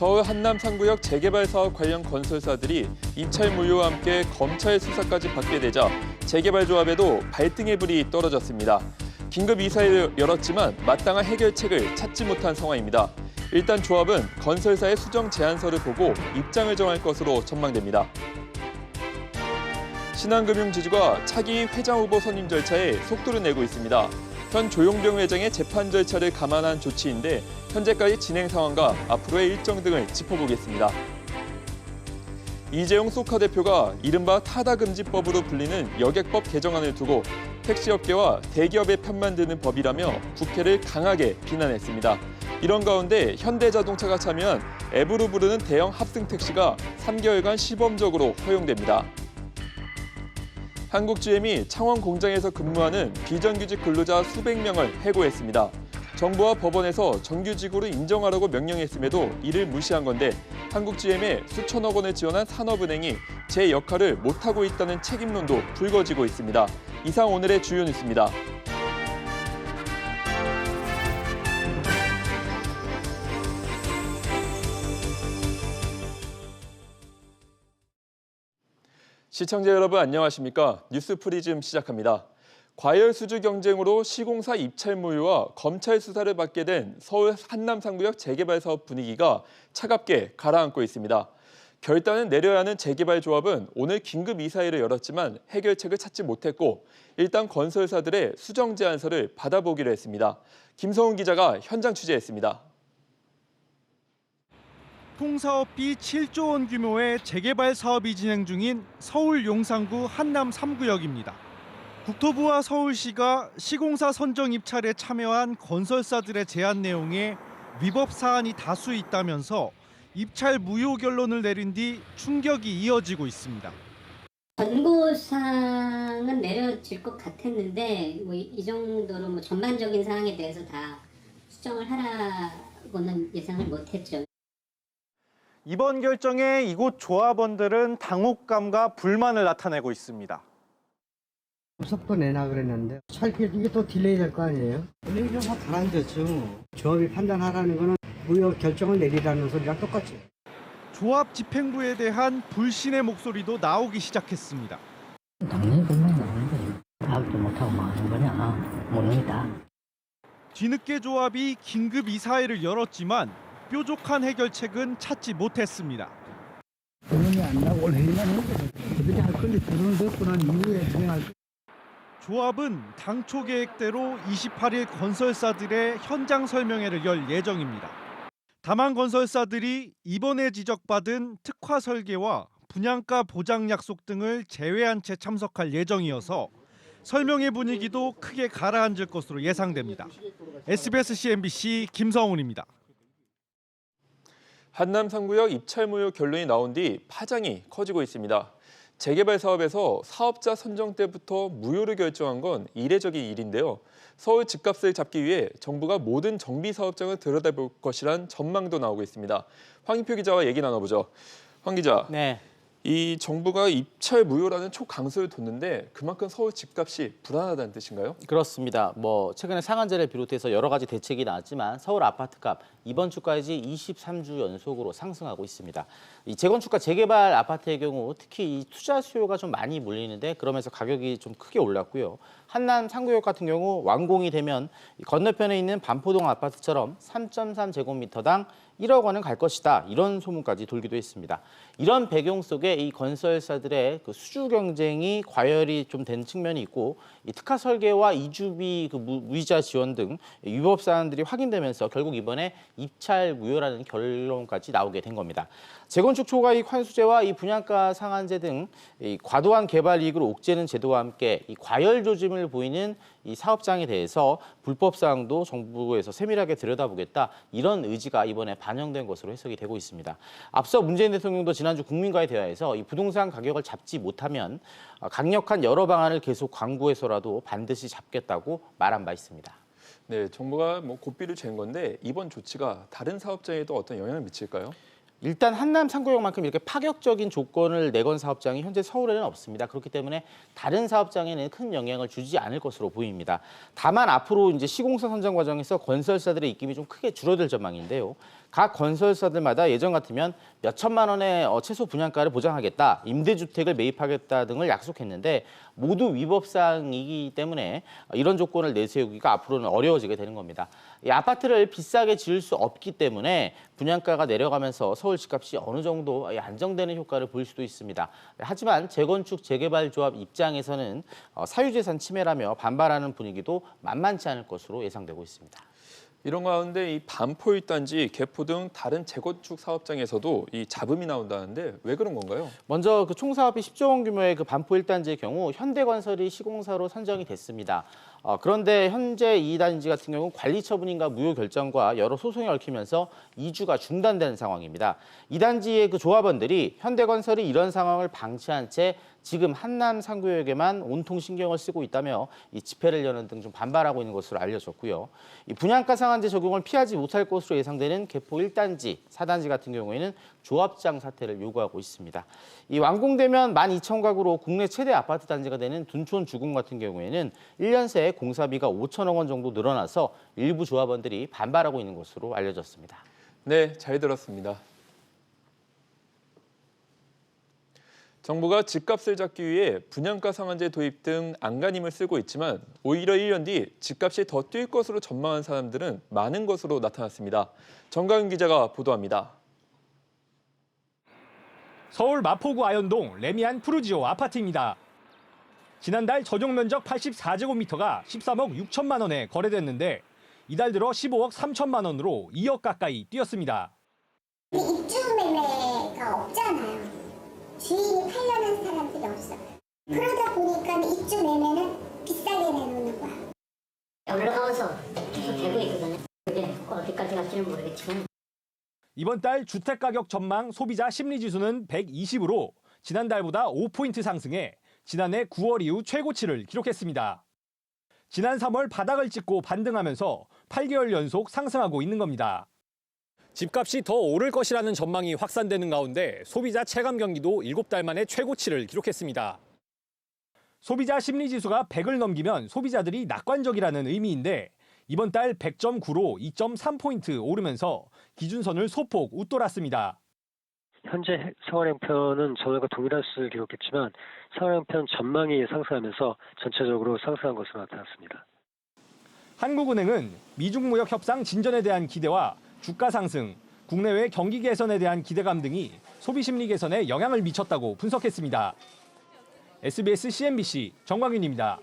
서울 한남 3구역 재개발 사업 관련 건설사들이 입찰 무효와 함께 검찰 수사까지 받게 되자 재개발 조합에도 발등의 불이 떨어졌습니다. 긴급 이사회를 열었지만 마땅한 해결책을 찾지 못한 상황입니다. 일단 조합은 건설사의 수정 제안서를 보고 입장을 정할 것으로 전망됩니다. 신한금융지주가 차기 회장 후보 선임 절차에 속도를 내고 있습니다. 현 조용병 회장의 재판 절차를 감안한 조치인데 현재까지 진행 상황과 앞으로의 일정 등을 짚어보겠습니다. 이재용 소카 대표가 이른바 타다금지법으로 불리는 여객법 개정안을 두고 택시업계와 대기업의 편만 드는 법이라며 국회를 강하게 비난했습니다. 이런 가운데 현대자동차가 참여한 앱으로 부르는 대형 합승 택시가 3개월간 시범적으로 허용됩니다. 한국GM이 창원 공장에서 근무하는 비정규직 근로자 수백 명을 해고했습니다. 정부와 법원에서 정규직으로 인정하라고 명령했음에도 이를 무시한 건데 한국GM에 수천억 원을 지원한 산업은행이 제 역할을 못하고 있다는 책임론도 불거지고 있습니다. 이상 오늘의 주요 뉴스입니다. 시청자 여러분 안녕하십니까? 뉴스 프리즘 시작합니다. 과열 수주 경쟁으로 시공사 입찰 무효와 검찰 수사를 받게 된 서울 한남 3구역 재개발 사업 분위기가 차갑게 가라앉고 있습니다. 결단을 내려야 하는 재개발 조합은 오늘 긴급 이사회를 열었지만 해결책을 찾지 못했고 일단 건설사들의 수정 제안서를 받아보기로 했습니다. 김성훈 기자가 현장 취재했습니다. 총사업비 7조 원 규모의 재개발 사업이 진행 중인 서울 용산구 한남 3구역입니다. 국토부와 서울시가 시공사 선정 입찰에 참여한 건설사들의 제안 내용에 위법 사안이 다수 있다면서 입찰 무효 결론을 내린 뒤 충격이 이어지고 있습니다. 권고사항은 내려질 것 같았는데 이 정도로 전반적인 사항에 대해서 다 수정을 하라고는 예상을 못했죠. 이번 결정에 이곳 조합원들은 당혹감과 불만을 나타내고 있습니다. 속도 내나 그랬는데 차일피 이게 또 딜레이 될 거 아니에요? 딜레이 좀 가라앉았죠. 조합이 판단하라는 거는 무효 결정을 내리라는 소리랑 똑같죠. 조합 집행부에 대한 불신의 목소리도 나오기 시작했습니다. 당연히 불만이 나오는 거지. 파악도 못하고 뭐 하는 거냐. 모릅니다. 뒤늦게 조합이 긴급 이사회를 열었지만 뾰족한 해결책은 찾지 못했습니다. 결론이 안 나고 올 회의만 했는데 그들이 할 건지 결론 듣고 난 이후에 진행할 거. 조합은 당초 계획대로 28일 건설사들의 현장 설명회를 열 예정입니다. 다만 건설사들이 이번에 지적받은 특화 설계와 분양가 보장 약속 등을 제외한 채 참석할 예정이어서 설명회 분위기도 크게 가라앉을 것으로 예상됩니다. SBS CNBC 김성훈입니다. 한남 3구역 입찰 무효 결론이 나온 뒤 파장이 커지고 있습니다. 재개발 사업에서 사업자 선정 때부터 무효를 결정한 건 이례적인 일인데요. 서울 집값을 잡기 위해 정부가 모든 정비 사업장을 들여다볼 것이란 전망도 나오고 있습니다. 황인표 기자와 얘기 나눠보죠. 황 기자. 네. 이 정부가 입찰 무효라는 촉강수를 뒀는데 그만큼 서울 집값이 불안하다는 뜻인가요? 그렇습니다. 최근에 상한제를 비롯해서 여러 가지 대책이 나왔지만 서울 아파트값 이번 주까지 23주 연속으로 상승하고 있습니다. 이 재건축과 재개발 아파트의 경우 특히 이 투자 수요가 좀 많이 몰리는데 그러면서 가격이 좀 크게 올랐고요. 한남 3구역 같은 경우 완공이 되면 건너편에 있는 반포동 아파트처럼 3.3제곱미터당 1억 원은 갈 것이다. 이런 소문까지 돌기도 했습니다. 이런 배경 속에 이 건설사들의 그 수주 경쟁이 과열이 좀 된 측면이 있고 이 특화 설계와 이주비 무이자 지원 등 위법 사안들이 확인되면서 결국 이번에 입찰 무효라는 결론까지 나오게 된 겁니다. 재건축 초과이익 환수제와 이 분양가 상한제 등 이 과도한 개발 이익을 옥죄는 제도와 함께 이 과열 조짐을 보이는 이 사업장에 대해서 불법 사항도 정부에서 세밀하게 들여다보겠다 이런 의지가 이번에 반영된 것으로 해석이 되고 있습니다. 앞서 문재인 대통령도 지난주 국민과의 대화에서 이 부동산 가격을 잡지 못하면 강력한 여러 방안을 계속 강구해서라도 반드시 잡겠다고 말한 바 있습니다. 네, 정부가 고삐를 잰 건데 이번 조치가 다른 사업장에도 어떤 영향을 미칠까요? 일단 한남 3구역만큼 이렇게 파격적인 조건을 내건 사업장이 현재 서울에는 없습니다. 그렇기 때문에 다른 사업장에는 큰 영향을 주지 않을 것으로 보입니다. 다만 앞으로 이제 시공사 선정 과정에서 건설사들의 입김이 좀 크게 줄어들 전망인데요. 각 건설사들마다 예전 같으면 몇 천만 원의 최소 분양가를 보장하겠다, 임대주택을 매입하겠다 등을 약속했는데 모두 위법 사항이기 때문에 이런 조건을 내세우기가 앞으로는 어려워지게 되는 겁니다. 이 아파트를 비싸게 지을 수 없기 때문에 분양가가 내려가면서 서울 집값이 어느 정도 안정되는 효과를 보일 수도 있습니다. 하지만 재건축 재개발 조합 입장에서는 사유재산 침해라며 반발하는 분위기도 만만치 않을 것으로 예상되고 있습니다. 이런 가운데 이 반포 1단지, 개포 등 다른 재건축 사업장에서도 이 잡음이 나온다는데 왜 그런 건가요? 먼저 그 총 사업이 10조 원 규모의 그 반포 1단지의 경우 현대건설이 시공사로 선정이 됐습니다. 그런데 현재 이 단지 같은 경우는 관리 처분인가 무효 결정과 여러 소송이 얽히면서 이주가 중단된 상황입니다. 이 단지의 그 조합원들이 현대건설이 이런 상황을 방치한 채 지금 한남 상구역에만 온통 신경을 쓰고 있다며 이 집회를 여는 등 좀 반발하고 있는 것으로 알려졌고요. 이 분양가 상한제 적용을 피하지 못할 것으로 예상되는 개포 1단지, 4단지 같은 경우에는 조합장 사퇴를 요구하고 있습니다. 이 완공되면 12,000가구로 국내 최대 아파트 단지가 되는 둔촌 주공 같은 경우에는 1년 새 공사비가 5천억 원 정도 늘어나서 일부 조합원들이 반발하고 있는 것으로 알려졌습니다. 네, 잘 들었습니다. 정부가 집값을 잡기 위해 분양가 상한제 도입 등 안간힘을 쓰고 있지만 오히려 1년 뒤 집값이 더 뛸 것으로 전망한 사람들은 많은 것으로 나타났습니다. 정가윤 기자가 보도합니다. 서울 마포구 아현동 레미안 푸르지오 아파트입니다. 지난달 전용 면적 84제곱미터가 13억 6천만 원에 거래됐는데 이달 들어 15억 3천만 원으로 2억 가까이 뛰었습니다. 입주 매매가 없잖아요. 주인이 팔려는 사람들이 없어요. 그러다 보니까 입주 매매는 비싸게 내놓는 거야. 올라가면서 계속 되고 있거든요. 그게 어디까지 갈지는 모르겠지만. 이번 달 주택가격 전망 소비자 심리지수는 120으로 지난달보다 5포인트 상승해 지난해 9월 이후 최고치를 기록했습니다. 지난 3월 바닥을 찍고 반등하면서 8개월 연속 상승하고 있는 겁니다. 집값이 더 오를 것이라는 전망이 확산되는 가운데 소비자 체감 경기도 7달 만에 최고치를 기록했습니다. 소비자 심리지수가 100을 넘기면 소비자들이 낙관적이라는 의미인데 이번 달 100.9로 2.3포인트 오르면서 기준선을 소폭 웃돌았습니다. 현재 생활형편은 전월과 동일한 수를 기록했지만 생활형편 전망이 상승하면서 전체적으로 상승한 것으로 나타났습니다. 한국은행은 미중 무역 협상 진전에 대한 기대와 주가 상승, 국내외 경기 개선에 대한 기대감 등이 소비 심리 개선에 영향을 미쳤다고 분석했습니다. SBS CNBC 정광윤입니다.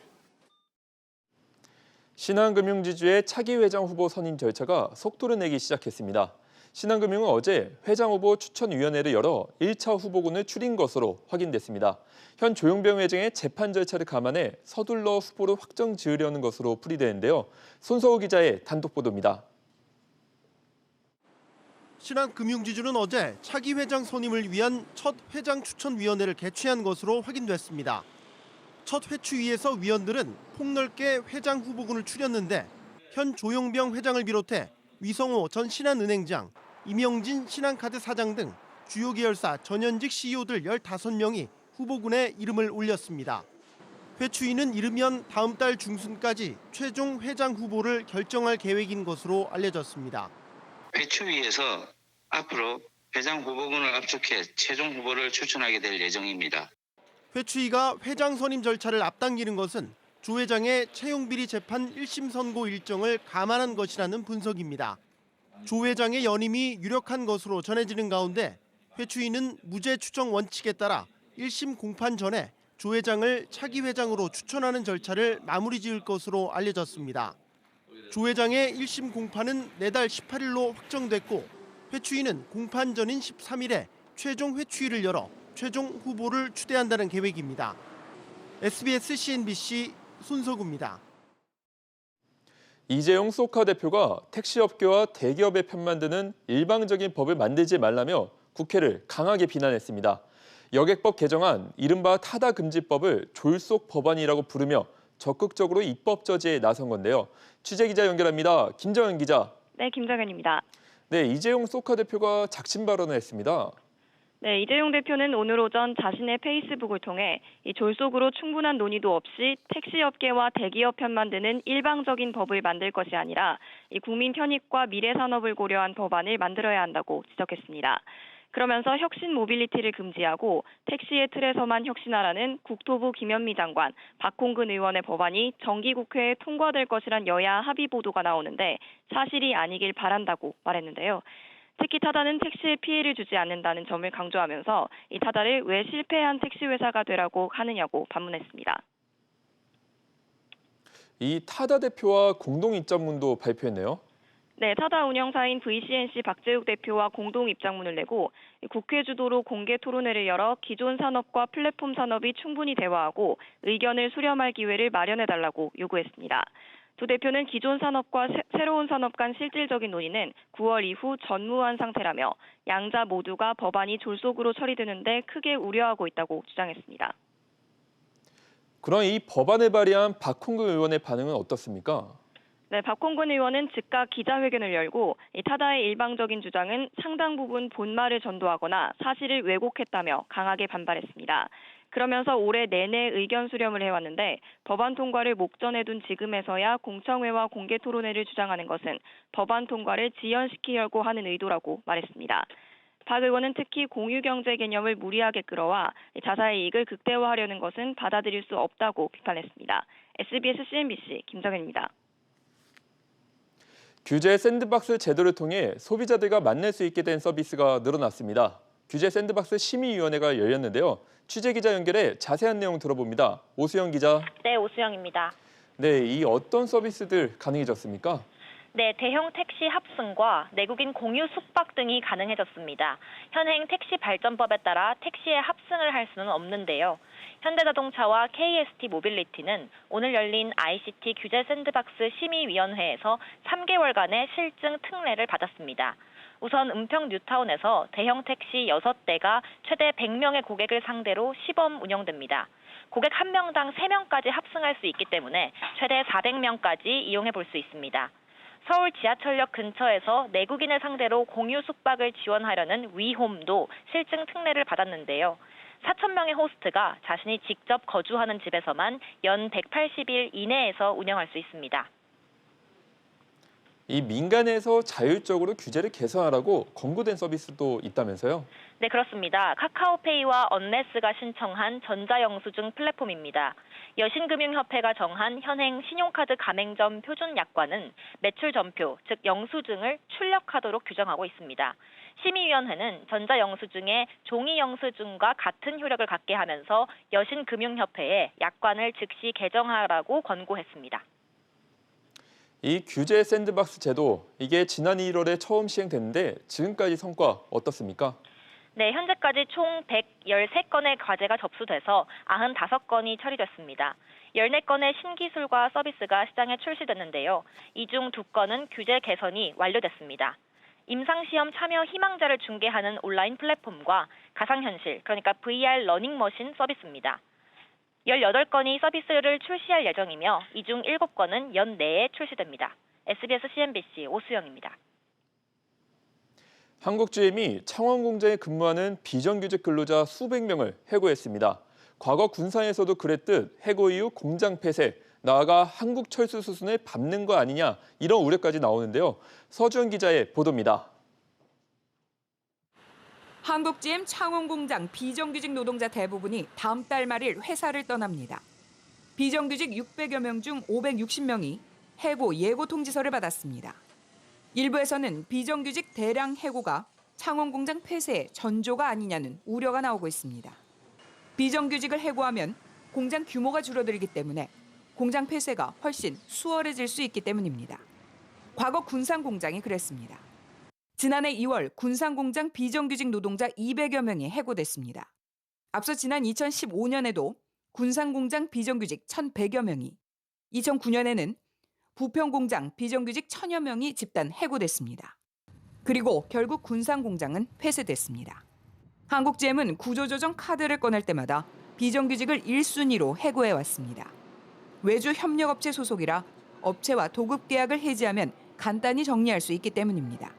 신한금융지주의 차기 회장 후보 선임 절차가 속도를 내기 시작했습니다. 신한금융은 어제 회장 후보 추천위원회를 열어 1차 후보군을 추린 것으로 확인됐습니다. 현 조용병 회장의 재판 절차를 감안해 서둘러 후보를 확정 지으려는 것으로 풀이되는데요. 손서우 기자의 단독 보도입니다. 신한금융지주는 어제 차기 회장 선임을 위한 첫 회장 추천위원회를 개최한 것으로 확인됐습니다. 첫 회추위에서 위원들은 폭넓게 회장 후보군을 추렸는데 현 조용병 회장을 비롯해 위성호 전 신한은행장, 임영진 신한카드 사장 등 주요 계열사 전현직 CEO들 15명이 후보군에 이름을 올렸습니다. 회추위는 이르면 다음 달 중순까지 최종 회장 후보를 결정할 계획인 것으로 알려졌습니다. 회추위에서 앞으로 회장 후보군을 압축해 최종 후보를 추천하게 될 예정입니다. 회추위가 회장 선임 절차를 앞당기는 것은 조 회장의 채용비리 재판 1심 선고 일정을 감안한 것이라는 분석입니다. 조 회장의 연임이 유력한 것으로 전해지는 가운데 회추위는 무죄 추정 원칙에 따라 1심 공판 전에 조 회장을 차기 회장으로 추천하는 절차를 마무리 지을 것으로 알려졌습니다. 조 회장의 1심 공판은 내달 18일로 확정됐고 회추위는 공판 전인 13일에 최종 회추위를 열어 최종 후보를 추대한다는 계획입니다. SBS CNBC 손석우입니다. 이재용 소카 대표가 택시업계와 대기업의 편만 드는 일방적인 법을 만들지 말라며 국회를 강하게 비난했습니다. 여객법 개정안 이른바 타다금지법을 졸속 법안이라고 부르며 적극적으로 입법 저지에 나선 건데요. 취재기자 연결합니다. 김정현 기자. 네, 김정현입니다. 네, 이재용 소카 대표가 작심 발언을 했습니다. 네, 이재용 대표는 오늘 오전 자신의 페이스북을 통해 이 졸속으로 충분한 논의도 없이 택시업계와 대기업 편만 드는 일방적인 법을 만들 것이 아니라 이 국민 편익과 미래 산업을 고려한 법안을 만들어야 한다고 지적했습니다. 그러면서 혁신 모빌리티를 금지하고 택시의 틀에서만 혁신하라는 국토부 김현미 장관, 박홍근 의원의 법안이 정기국회에 통과될 것이란 여야 합의 보도가 나오는데 사실이 아니길 바란다고 말했는데요. 특히 타다는 택시에 피해를 주지 않는다는 점을 강조하면서 이 타다를 왜 실패한 택시 회사가 되라고 하느냐고 반문했습니다. 이 타다 대표와 공동 입장문도 발표했네요. 네, 타다 운영사인 VCNC 박재욱 대표와 공동 입장문을 내고 국회 주도로 공개 토론회를 열어 기존 산업과 플랫폼 산업이 충분히 대화하고 의견을 수렴할 기회를 마련해달라고 요구했습니다. 두 대표는 기존 산업과 새로운 산업 간 실질적인 논의는 9월 이후 전무한 상태라며 양자 모두가 법안이 졸속으로 처리되는데 크게 우려하고 있다고 주장했습니다. 그럼 이 법안을 발의한 박홍근 의원의 반응은 어떻습니까? 네, 박홍근 의원은 즉각 기자회견을 열고 이 타다의 일방적인 주장은 상당 부분 본말을 전도하거나 사실을 왜곡했다며 강하게 반발했습니다. 그러면서 올해 내내 의견 수렴을 해왔는데 법안 통과를 목전에 둔 지금에서야 공청회와 공개 토론회를 주장하는 것은 법안 통과를 지연시키려고 하는 의도라고 말했습니다. 박 의원은 특히 공유경제 개념을 무리하게 끌어와 자사의 이익을 극대화하려는 것은 받아들일 수 없다고 비판했습니다. SBS CNBC 김정현입니다. 규제 샌드박스 제도를 통해 소비자들과 만날 수 있게 된 서비스가 늘어났습니다. 규제 샌드박스 심의위원회가 열렸는데요. 취재기자 연결해 자세한 내용 들어봅니다. 오수영 기자. 네, 오수영입니다. 네, 이 어떤 서비스들 가능해졌습니까? 네, 대형 택시 합승과 내국인 공유 숙박 등이 가능해졌습니다. 현행 택시 발전법에 따라 택시에 합승을 할 수는 없는데요. 현대자동차와 KST 모빌리티는 오늘 열린 ICT 규제 샌드박스 심의위원회에서 3개월간의 실증 특례를 받았습니다. 우선 은평 뉴타운에서 대형 택시 6대가 최대 100명의 고객을 상대로 시범 운영됩니다. 고객 1명당 3명까지 합승할 수 있기 때문에 최대 400명까지 이용해 볼 수 있습니다. 서울 지하철역 근처에서 내국인을 상대로 공유 숙박을 지원하려는 위홈도 실증 특례를 받았는데요. 4,000명의 호스트가 자신이 직접 거주하는 집에서만 연 180일 이내에서 운영할 수 있습니다. 이 민간에서 자율적으로 규제를 개선하라고 권고된 서비스도 있다면서요? 네, 그렇습니다. 카카오페이와 언네스가 신청한 전자영수증 플랫폼입니다. 여신금융협회가 정한 현행 신용카드 가맹점 표준 약관은 매출 전표, 즉 영수증을 출력하도록 규정하고 있습니다. 심의위원회는 전자영수증의 종이영수증과 같은 효력을 갖게 하면서 여신금융협회에 약관을 즉시 개정하라고 권고했습니다. 이 규제 샌드박스 제도, 이게 지난 1월에 처음 시행됐는데 지금까지 성과 어떻습니까? 네, 현재까지 총 113건의 과제가 접수돼서 95건이 처리됐습니다. 14건의 신기술과 서비스가 시장에 출시됐는데요. 이 중 2건은 규제 개선이 완료됐습니다. 임상시험 참여 희망자를 중개하는 온라인 플랫폼과 가상현실, 그러니까 VR 러닝머신 서비스입니다. 18건이 서비스를 출시할 예정이며 이 중 7건은 연내에 출시됩니다. SBS CNBC 오수영입니다. 한국GM이 창원공장에 근무하는 비정규직 근로자 수백 명을 해고했습니다. 과거 군산에서도 그랬듯 해고 이후 공장 폐쇄, 나아가 한국철수 수순을 밟는 거 아니냐 이런 우려까지 나오는데요. 서주현 기자의 보도입니다. 한국GM 창원공장 비정규직 노동자 대부분이 다음 달 말일 회사를 떠납니다. 비정규직 600여 명 중 560명이 해고 예고 통지서를 받았습니다. 일부에서는 비정규직 대량 해고가 창원공장 폐쇄의 전조가 아니냐는 우려가 나오고 있습니다. 비정규직을 해고하면 공장 규모가 줄어들기 때문에 공장 폐쇄가 훨씬 수월해질 수 있기 때문입니다. 과거 군산공장이 그랬습니다. 지난해 2월 군산공장 비정규직 노동자 200여 명이 해고됐습니다. 앞서 지난 2015년에도 군산공장 비정규직 1,100여 명이, 2009년에는 부평공장 비정규직 1,000여 명이 집단 해고됐습니다. 그리고 결국 군산공장은 폐쇄됐습니다. 한국GM은 구조조정 카드를 꺼낼 때마다 비정규직을 1순위로 해고해왔습니다. 외주 협력업체 소속이라 업체와 도급 계약을 해지하면 간단히 정리할 수 있기 때문입니다.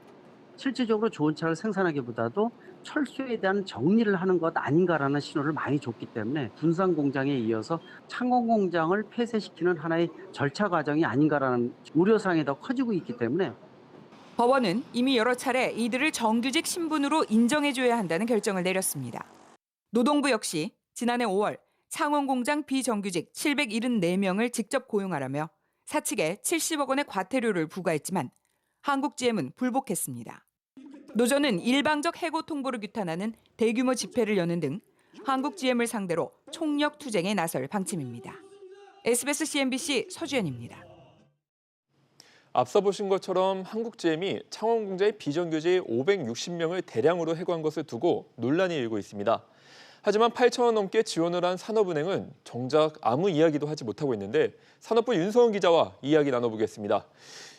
실질적으로 좋은 차를 생산하기보다도 철수에 대한 정리를 하는 것 아닌가라는 신호를 많이 줬기 때문에 군산 공장에 이어서 창원 공장을 폐쇄시키는 하나의 절차 과정이 아닌가라는 우려사항이 더 커지고 있기 때문에 법원은 이미 여러 차례 이들을 정규직 신분으로 인정해줘야 한다는 결정을 내렸습니다. 노동부 역시 지난해 5월 창원 공장 비정규직 774명을 직접 고용하라며 사측에 70억 원의 과태료를 부과했지만 한국GM은 불복했습니다. 노조는 일방적 해고 통보를 규탄하는 대규모 집회를 여는 등 한국GM을 상대로 총력 투쟁에 나설 방침입니다. SBS CNBC 서주연입니다. 앞서 보신 것처럼 한국GM이 창원 공장의 비정규직 560명을 대량으로 해고한 것을 두고 논란이 일고 있습니다. 하지만 8천 원 넘게 지원을 한 산업은행은 정작 아무 이야기도 하지 못하고 있는데 산업부 윤서은 기자와 이야기 나눠보겠습니다.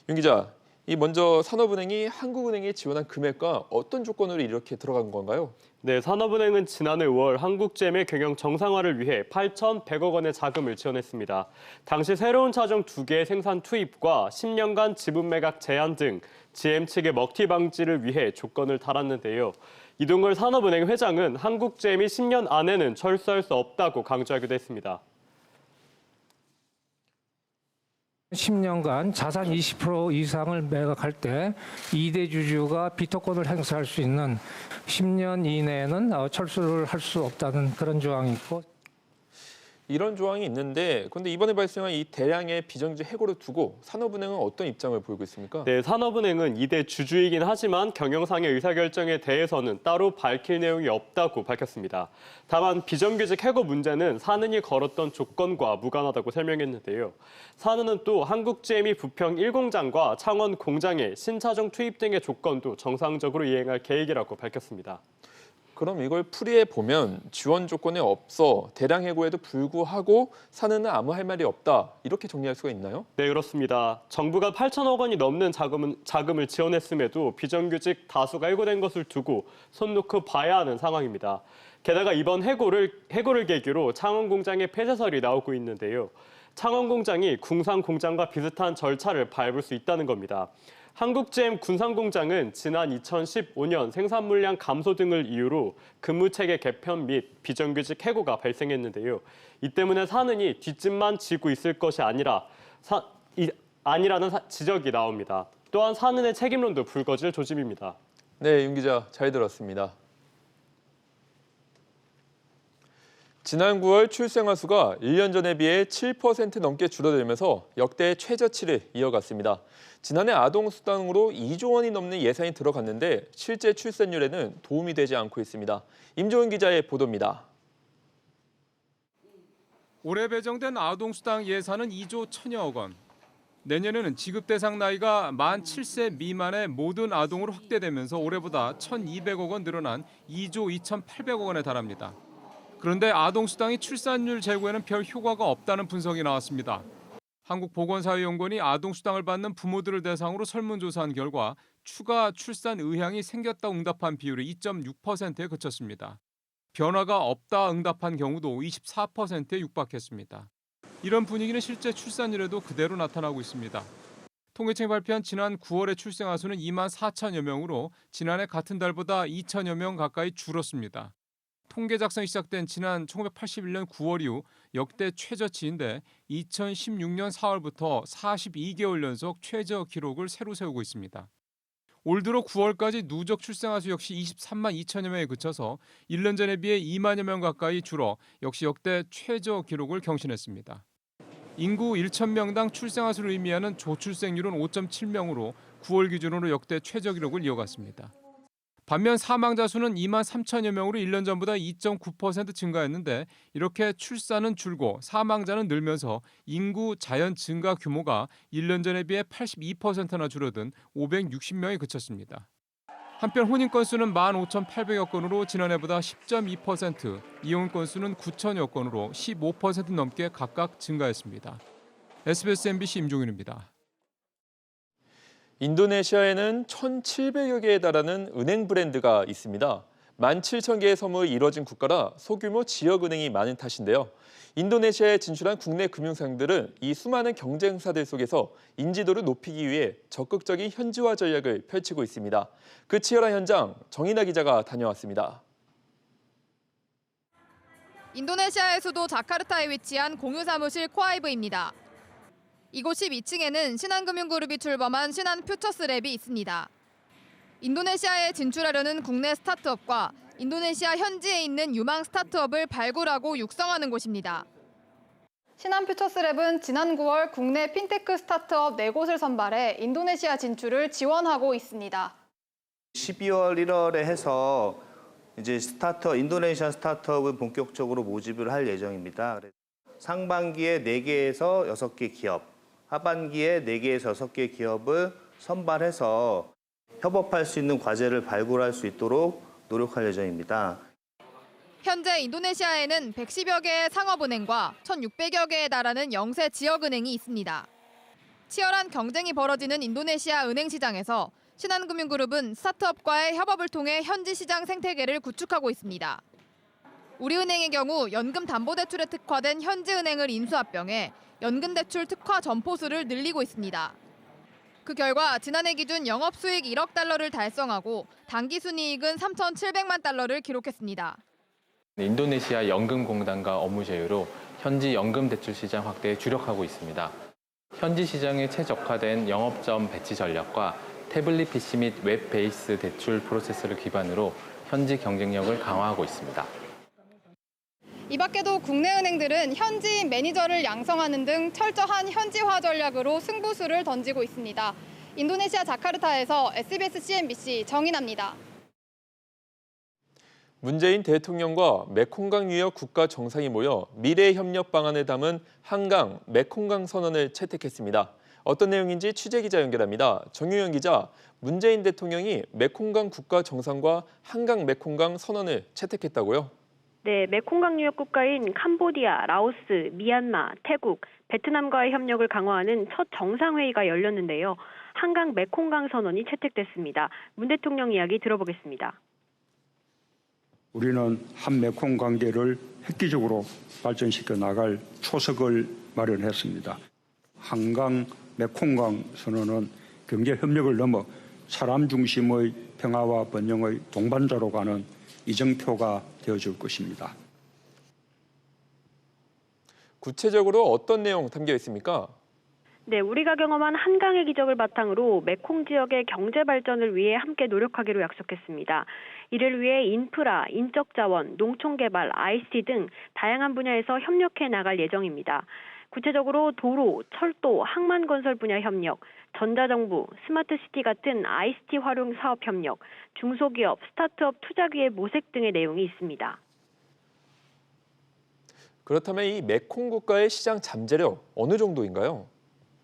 윤 기자, 먼저 산업은행이 한국은행에 지원한 금액과 어떤 조건으로 이렇게 들어간 건가요? 네, 산업은행은 지난해 5월 한국GM의 경영 정상화를 위해 8,100억 원의 자금을 지원했습니다. 당시 새로운 차종 2개의 생산 투입과 10년간 지분 매각 제한 등 GM 측의 먹튀 방지를 위해 조건을 달았는데요. 이동걸 산업은행 회장은 한국GM이 10년 안에는 철수할 수 없다고 강조하기도 했습니다. 10년간 자산 20% 이상을 매각할 때 2대 주주가 비토권을 행사할 수 있는 10년 이내에는 철수를 할 수 없다는 그런 조항이 있고 이런 조항이 있는데 그런데 이번에 발생한 이 대량의 비정규직 해고를 두고 산업은행은 어떤 입장을 보이고 있습니까? 네, 산업은행은 2대 주주이긴 하지만 경영상의 의사결정에 대해서는 따로 밝힐 내용이 없다고 밝혔습니다. 다만 비정규직 해고 문제는 산은이 걸었던 조건과 무관하다고 설명했는데요. 산은은 또 한국GM이 부평 1공장과 창원 공장의 신차종 투입 등의 조건도 정상적으로 이행할 계획이라고 밝혔습니다. 그럼 이걸 풀이해 보면 지원 조건이 없어 대량 해고에도 불구하고 산은은 아무 할 말이 없다 이렇게 정리할 수가 있나요? 네, 그렇습니다. 정부가 8천억 원이 넘는 자금을 지원했음에도 비정규직 다수가 해고된 것을 두고 손 놓고 봐야 하는 상황입니다. 게다가 이번 해고를 계기로 창원 공장의 폐쇄설이 나오고 있는데요. 창원 공장이 군산 공장과 비슷한 절차를 밟을 수 있다는 겁니다. 한국GM 군산공장은 지난 2015년 생산 물량 감소 등을 이유로 근무체계 개편 및 비정규직 해고가 발생했는데요. 이 때문에 산은이 뒷짐만 지고 있을 것이 아니라는 지적이 나옵니다. 또한 산은의 책임론도 불거질 조짐입니다. 네, 윤 기자 잘 들었습니다. 지난 9월 출생아 수가 1년 전에 비해 7% 넘게 줄어들면서 역대 최저치를 이어갔습니다. 지난해 아동수당으로 2조 원이 넘는 예산이 들어갔는데 실제 출산율에는 도움이 되지 않고 있습니다. 임조은 기자의 보도입니다. 올해 배정된 아동수당 예산은 2조 1,000여억 원. 내년에는 지급 대상 나이가 만 7세 미만의 모든 아동으로 확대되면서 올해보다 1,200억 원 늘어난 2조 2,800억 원에 달합니다. 그런데 아동수당이 출산율 제고에는 별 효과가 없다는 분석이 나왔습니다. 한국보건사회연구원이 아동수당을 받는 부모들을 대상으로 설문조사한 결과 추가 출산 의향이 생겼다고 응답한 비율이 2.6%에 그쳤습니다. 변화가 없다 응답한 경우도 24%에 육박했습니다. 이런 분위기는 실제 출산율에도 그대로 나타나고 있습니다. 통계청이 발표한 지난 9월의 출생아 수는 2만 4천여 명으로 지난해 같은 달보다 2천여 명 가까이 줄었습니다. 통계 작성이 시작된 지난 1981년 9월 이후 역대 최저치인데 2016년 4월부터 42개월 연속 최저 기록을 새로 세우고 있습니다. 올 들어 9월까지 누적 출생아 수 역시 23만 2천여 명에 그쳐서 1년 전에 비해 2만여 명 가까이 줄어 역시 역대 최저 기록을 경신했습니다. 인구 1,000명당 출생아 수를 의미하는 조출생률은 5.7명으로 9월 기준으로 역대 최저 기록을 이어갔습니다. 반면 사망자 수는 2만 3천여 명으로 1년 전보다 2.9% 증가했는데 이렇게 출산은 줄고 사망자는 늘면서 인구 자연 증가 규모가 1년 전에 비해 82%나 줄어든 560명에 그쳤습니다. 한편 혼인 건수는 15,800여 건으로 지난해보다 10.2%, 이혼 건수는 9천여 건으로 15% 넘게 각각 증가했습니다. SBS MBC 임종윤입니다. 인도네시아에는 1,700여 개에 달하는 은행 브랜드가 있습니다. 17,000개의 섬으로 이뤄진 국가라 소규모 지역은행이 많은 탓인데요. 인도네시아에 진출한 국내 금융상들은 이 수많은 경쟁사들 속에서 인지도를 높이기 위해 적극적인 현지화 전략을 펼치고 있습니다. 그 치열한 현장 정인아 기자가 다녀왔습니다. 인도네시아의 수도 자카르타에 위치한 공유사무실 코아이브입니다. 이곳 12층에는 신한금융그룹이 출범한 신한퓨처스랩이 있습니다. 인도네시아에 진출하려는 국내 스타트업과 인도네시아 현지에 있는 유망 스타트업을 발굴하고 육성하는 곳입니다. 신한퓨처스랩은 지난 9월 국내 핀테크 스타트업 4곳을 선발해 인도네시아 진출을 지원하고 있습니다. 12월 1월에 해서 이제 인도네시아 스타트업을 본격적으로 모집을 할 예정입니다. 상반기에 4개에서 6개 기업, 하반기에 4개에서 6개 기업을 선발해서 협업할 수 있는 과제를 발굴할 수 있도록 노력할 예정입니다. 현재 인도네시아에는 110여 개의 상업은행과 1,600여 개에 달하는 영세 지역은행이 있습니다. 치열한 경쟁이 벌어지는 인도네시아 은행 시장에서 신한금융그룹은 스타트업과의 협업을 통해 현지 시장 생태계를 구축하고 있습니다. 우리은행의 경우 연금담보대출에 특화된 현지은행을 인수합병해 연금대출 특화 점포수를 늘리고 있습니다. 그 결과 지난해 기준 영업수익 1억 달러를 달성하고 당기순이익은 3,700만 달러를 기록했습니다. 인도네시아 연금공단과 업무 제휴로 현지 연금대출 시장 확대에 주력하고 있습니다. 현지 시장에 최적화된 영업점 배치 전략과 태블릿 PC 및 웹 베이스 대출 프로세스를 기반으로 현지 경쟁력을 강화하고 있습니다. 이 밖에도 국내 은행들은 현지인 매니저를 양성하는 등 철저한 현지화 전략으로 승부수를 던지고 있습니다. 인도네시아 자카르타에서 SBS CNBC 정인아입니다. 문재인 대통령과 메콩강 유역 국가 정상이 모여 미래 협력 방안을 담은 한강 메콩강 선언을 채택했습니다. 어떤 내용인지 취재기자 연결합니다. 정유영 기자, 문재인 대통령이 메콩강 국가 정상과 한강 메콩강 선언을 채택했다고요? 네, 메콩강 유역 국가인 캄보디아, 라오스, 미얀마, 태국, 베트남과의 협력을 강화하는 첫 정상회의가 열렸는데요. 한강 메콩강 선언이 채택됐습니다. 문 대통령 이야기 들어보겠습니다. 우리는 한메콩 관계를 획기적으로 발전시켜 나갈 초석을 마련했습니다. 한강 메콩강 선언은 경제 협력을 넘어 사람 중심의 평화와 번영의 동반자로 가는 이정표가 되어줄 것입니다. 구체적으로 어떤 내용 담겨 있습니까? 네, 우리가 경험한 한강의 기적을 바탕으로 메콩 지역의 경제 발전을 위해 함께 노력하기로 약속했습니다. 이를 위해 인프라, 인적 자원, 농촌 개발, ICT 등 다양한 분야에서 협력해 나갈 예정입니다. 구체적으로 도로, 철도, 항만 건설 분야 협력, 전자정부, 스마트시티 같은 ICT 활용 사업 협력, 중소기업, 스타트업 투자 기회 모색 등의 내용이 있습니다. 그렇다면 이 메콩 국가의 시장 잠재력 어느 정도인가요?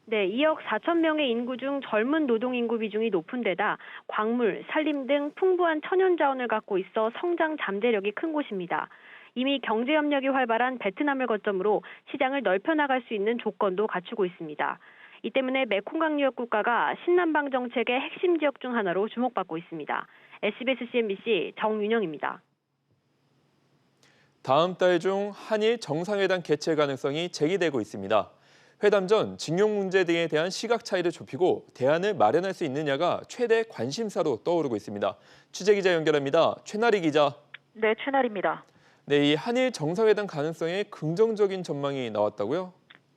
네, 2억 4천 명의 인구 중 젊은 노동 인구 비중이 높은 데다 광물, 산림 등 풍부한 천연 자원을 갖고 있어 성장 잠재력이 큰 곳입니다. 이미 경제 협력이 활발한 베트남을 거점으로 시장을 넓혀 나갈 수 있는 조건도 갖추고 있습니다. 이 때문에 메콩강 유역 국가가 신남방 정책의 핵심 지역 중 하나로 주목받고 있습니다. SBS CNBC 정윤영입니다. 다음 달 중 한일 정상회담 개최 가능성이 제기되고 있습니다. 회담 전 징용 문제 등에 대한 시각 차이를 좁히고 대안을 마련할 수 있느냐가 최대 관심사로 떠오르고 있습니다. 취재기자 연결합니다. 최나리 기자. 네, 최나리입니다. 네, 이 한일 정상회담 가능성에 긍정적인 전망이 나왔다고요?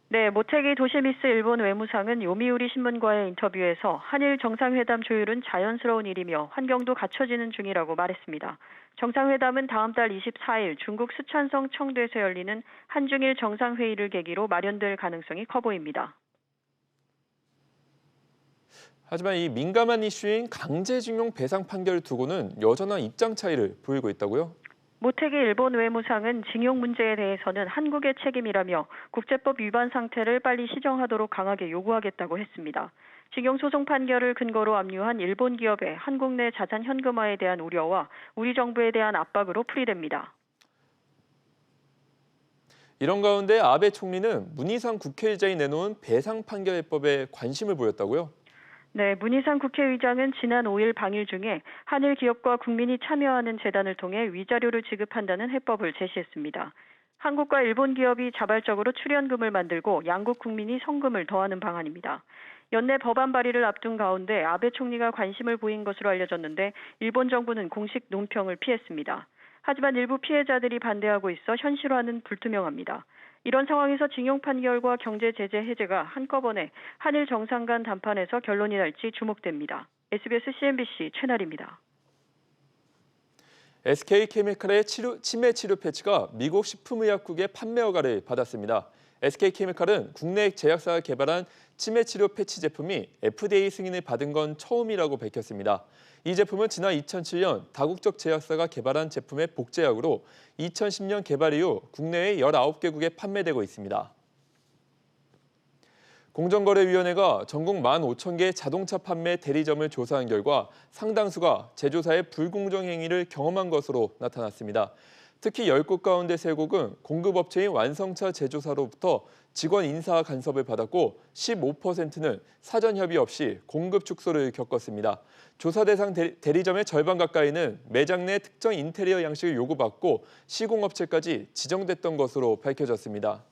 네, 모테기 도시미스 일본 외무상은 요미우리 신문과의 인터뷰에서 한일 정상회담 조율은 자연스러운 일이며 환경도 갖춰지는 중이라고 말했습니다. 정상회담은 다음 달 24일 중국 스촨성 청도에서 열리는 한중일 정상회의를 계기로 마련될 가능성이 커 보입니다. 하지만 이 민감한 이슈인 강제징용 배상 판결을 두고는 여전한 입장 차이를 보이고 있다고요? 모테기 일본 외무상은 징용 문제에 대해서는 한국의 책임이라며 국제법 위반 상태를 빨리 시정하도록 강하게 요구하겠다고 했습니다. 징용 소송 판결을 근거로 압류한 일본 기업의 한국 내 자산 현금화에 대한 우려와 우리 정부에 대한 압박으로 풀이됩니다. 이런 가운데 아베 총리는 문희상 국회의장이 내놓은 배상 판결법에 관심을 보였다고요? 네, 문희상 국회의장은 지난 5일 방일 중에 한일 기업과 국민이 참여하는 재단을 통해 위자료를 지급한다는 해법을 제시했습니다. 한국과 일본 기업이 자발적으로 출연금을 만들고 양국 국민이 성금을 더하는 방안입니다. 연내 법안 발의를 앞둔 가운데 아베 총리가 관심을 보인 것으로 알려졌는데 일본 정부는 공식 논평을 피했습니다. 하지만 일부 피해자들이 반대하고 있어 현실화는 불투명합니다. 이런 상황에서 징용 판결과 경제 제재 해제가 한꺼번에 한일 정상 간 담판에서 결론이 날지 주목됩니다. SBS CNBC 최나리입니다. SK케미칼의 치매 치료 패치가 미국 식품의약국의 판매 허가를 받았습니다. SK케미칼은 국내 제약사가 개발한 치매 치료 패치 제품이 FDA 승인을 받은 건 처음이라고 밝혔습니다. 이 제품은 지난 2007년 다국적 제약사가 개발한 제품의 복제약으로 2010년 개발 이후 국내의 19개국에 판매되고 있습니다. 공정거래위원회가 전국 15,000개 자동차 판매 대리점을 조사한 결과 상당수가 제조사의 불공정 행위를 경험한 것으로 나타났습니다. 특히 10곳 가운데 3곳은 공급업체인 완성차 제조사로부터 직원 인사 간섭을 받았고 15%는 사전 협의 없이 공급 축소를 겪었습니다. 조사 대상 대리점의 절반 가까이는 매장 내 특정 인테리어 양식을 요구받고 시공업체까지 지정됐던 것으로 밝혀졌습니다.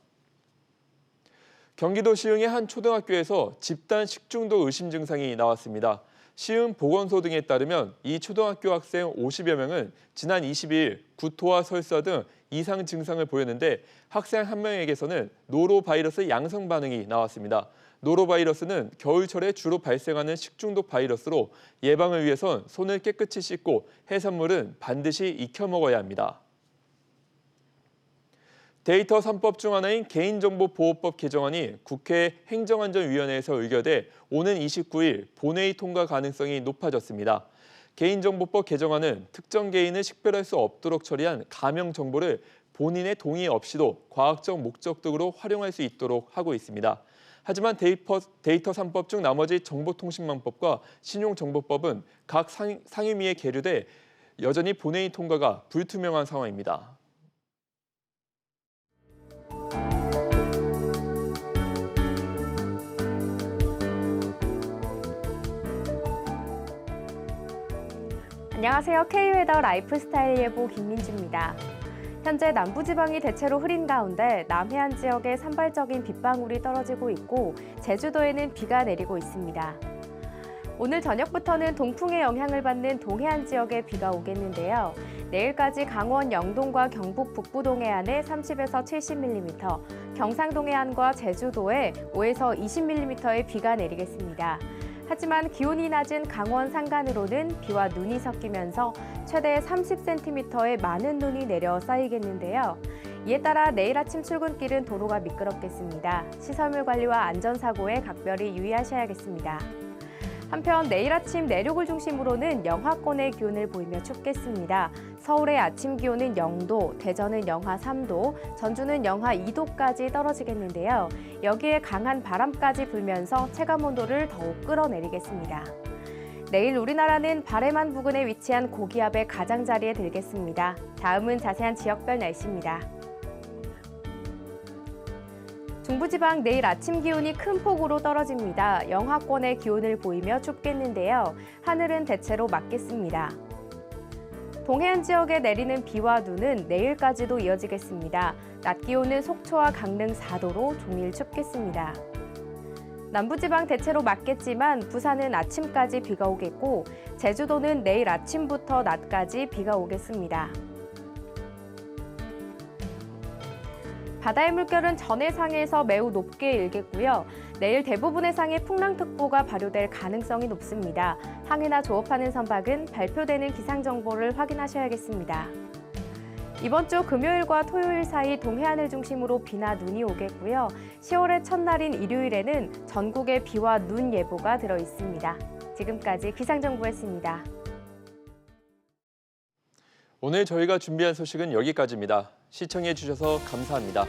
경기도 시흥의 한 초등학교에서 집단 식중독 의심 증상이 나왔습니다. 시흥 보건소 등에 따르면 이 초등학교 학생 50여 명은 지난 22일 구토와 설사 등 이상 증상을 보였는데 학생 한 명에게서는 노로바이러스 양성 반응이 나왔습니다. 노로바이러스는 겨울철에 주로 발생하는 식중독 바이러스로 예방을 위해선 손을 깨끗이 씻고 해산물은 반드시 익혀 먹어야 합니다. 데이터 3법 중 하나인 개인정보보호법 개정안이 국회 행정안전위원회에서 의결돼 오는 29일 본회의 통과 가능성이 높아졌습니다. 개인정보법 개정안은 특정 개인을 식별할 수 없도록 처리한 가명 정보를 본인의 동의 없이도 과학적 목적 등으로 활용할 수 있도록 하고 있습니다. 하지만 데이터 3법 중 나머지 정보통신망법과 신용정보법은 각 상임위에 계류돼 여전히 본회의 통과가 불투명한 상황입니다. 안녕하세요. K웨더 라이프스타일 예보 김민주입니다. 현재 남부지방이 대체로 흐린 가운데 남해안 지역에 산발적인 빗방울이 떨어지고 있고 제주도에는 비가 내리고 있습니다. 오늘 저녁부터는 동풍의 영향을 받는 동해안 지역에 비가 오겠는데요. 내일까지 강원 영동과 경북 북부 동해안에 30에서 70mm, 경상 동해안과 제주도에 5에서 20mm의 비가 내리겠습니다. 하지만 기온이 낮은 강원 산간으로는 비와 눈이 섞이면서 최대 30cm의 많은 눈이 내려 쌓이겠는데요. 이에 따라 내일 아침 출근길은 도로가 미끄럽겠습니다. 시설물 관리와 안전사고에 각별히 유의하셔야겠습니다. 한편 내일 아침 내륙을 중심으로는 영하권의 기온을 보이며 춥겠습니다. 서울의 아침 기온은 0도, 대전은 영하 3도, 전주는 영하 2도까지 떨어지겠는데요. 여기에 강한 바람까지 불면서 체감온도를 더욱 끌어내리겠습니다. 내일 우리나라는 바레만 부근에 위치한 고기압의 가장자리에 들겠습니다. 다음은 자세한 지역별 날씨입니다. 중부지방 내일 아침 기온이 큰 폭으로 떨어집니다. 영하권의 기온을 보이며 춥겠는데요. 하늘은 대체로 맑겠습니다. 동해안 지역에 내리는 비와 눈은 내일까지도 이어지겠습니다. 낮 기온은 속초와 강릉 4도로 종일 춥겠습니다. 남부지방 대체로 맑겠지만 부산은 아침까지 비가 오겠고 제주도는 내일 아침부터 낮까지 비가 오겠습니다. 바다의 물결은 전 해상에서 매우 높게 일겠고요. 내일 대부분의 상에 풍랑특보가 발효될 가능성이 높습니다. 항해나 조업하는 선박은 발표되는 기상정보를 확인하셔야겠습니다. 이번 주 금요일과 토요일 사이 동해안을 중심으로 비나 눈이 오겠고요. 10월의 첫날인 일요일에는 전국에 비와 눈 예보가 들어 있습니다. 지금까지 기상정보였습니다. 오늘 저희가 준비한 소식은 여기까지입니다. 시청해 주셔서 감사합니다.